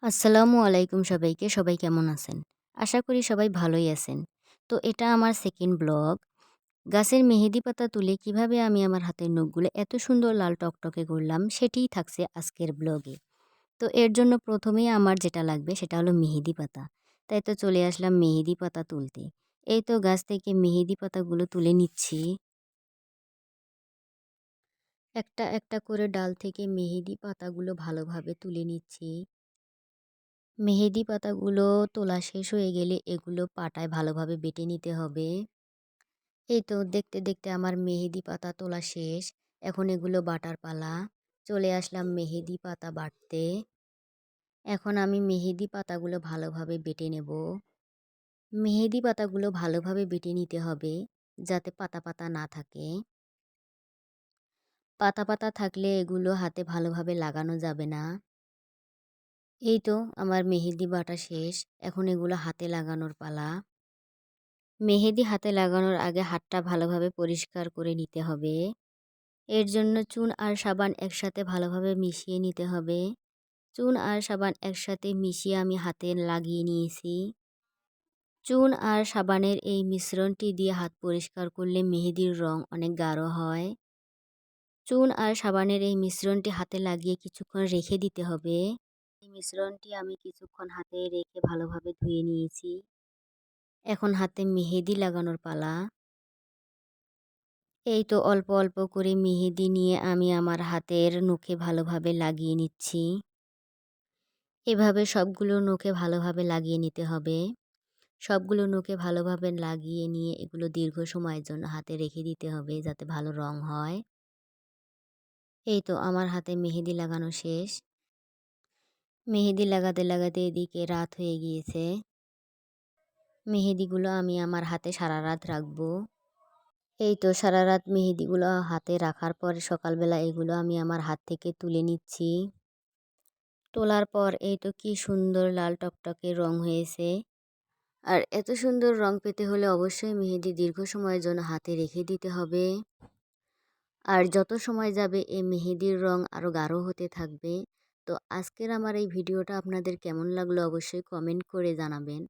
আসসালামু আলাইকুম সবাইকে। সবাই কেমন আছেন? আশা করি সবাই ভালোই আছেন। তো এটা আমার সেকেন্ড ব্লগ। গাছের মেহেদি পাতা তুলে কিভাবে আমি আমার হাতের নখগুলো এত সুন্দর লাল টকটকে করলাম সেটিই থাকছে আজকের ব্লগে। তো এর জন্য প্রথমেই আমার যেটা লাগবে সেটা হলো মেহেদি পাতা। তাই তো চলে আসলাম মেহেদি পাতা তুলতে। এই তো গাছ থেকে মেহেদি পাতাগুলো তুলে নিচ্ছি। একটা একটা করে ডাল থেকে মেহেদি পাতাগুলো ভালোভাবে তুলে নিচ্ছি। মেহেদি পাতাগুলো তোলা শেষ হয়ে গেলে এগুলো পাটায় ভালোভাবে বেটে নিতে হবে। এই তো দেখতে দেখতে আমার মেহেদি পাতা তোলা শেষ। এখন এগুলো বাটার পালা। চলে আসলাম মেহেদি পাতা বাটতে। এখন আমি মেহেদি পাতাগুলো ভালোভাবে বেটে নেব। মেহেদি পাতাগুলো ভালোভাবে বেটে নিতে হবে যাতে পাতা পাতা না থাকে। পাতা পাতা থাকলে এগুলো হাতে ভালোভাবে লাগানো যাবে না। এই তো আমার মেহেদি বাটা শেষ। এখন এগুলো হাতে লাগানোর পালা। মেহেদি হাতে লাগানোর আগে হাতটা ভালোভাবে পরিষ্কার করে নিতে হবে। এর জন্য চুন আর সাবান একসাথে ভালোভাবে মিশিয়ে নিতে হবে। চুন আর সাবান একসাথে মিশিয়ে আমি হাতে লাগিয়ে নিয়েছি। চুন আর সাবানের এই মিশ্রণটি দিয়ে হাত পরিষ্কার করলে মেহেদির রং অনেক গাঢ় হয়। চুন আর সাবানের এই মিশ্রণটি হাতে লাগিয়ে কিছুক্ষণ রেখে দিতে হবে। এই মিশ্রণটি আমি কিছুক্ষণ হাতে রেখে ভালোভাবে ধুয়ে নিয়েছি। এখন হাতে মেহেদি লাগানোর পালা। এই তো অল্প অল্প করে মেহেদি নিয়ে আমি আমার হাতের নখে ভালোভাবে লাগিয়ে নিচ্ছি। এভাবে সবগুলো নখে ভালোভাবে লাগিয়ে নিতে হবে। সবগুলো নখে ভালোভাবে লাগিয়ে নিয়ে এগুলো দীর্ঘ সময়ের জন্য হাতে রেখে দিতে হবে যাতে ভালো রং হয়। এই তো আমার হাতে মেহেদি লাগানো শেষ। মেহেদি লাগাতে লাগাতে এদিকে রাত হয়ে গিয়েছে। মেহেদিগুলো আমি আমার হাতে সারা রাত রাখবো। এই তো সারা রাত মেহেদিগুলো হাতে রাখার পরে সকালবেলা এগুলো আমি আমার হাত থেকে তুলে নিচ্ছি। তোলার পর এই তো কি সুন্দর লাল টকটকে রং হয়েছে। আর এত সুন্দর রং পেতে হলে অবশ্যই মেহেদি দীর্ঘ সময়ের জন্য হাতে রেখে দিতে হবে। আর যত সময় যাবে এই মেহেদির রং আরও গাঢ় হতে থাকবে। তো আজকের আমার এই ভিডিওটা আপনাদের কেমন লাগলো অবশ্যই কমেন্ট করে জানাবেন।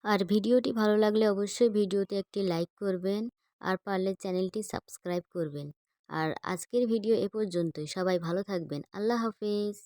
আর ভিডিওটি ভালো লাগলে অবশ্যই ভিডিওতে একটি লাইক করবেন আর পারলে চ্যানেলটি সাবস্ক্রাইব করবেন। আর আজকের ভিডিও এ পর্যন্তই। সবাই ভালো থাকবেন। আল্লাহ হাফেজ।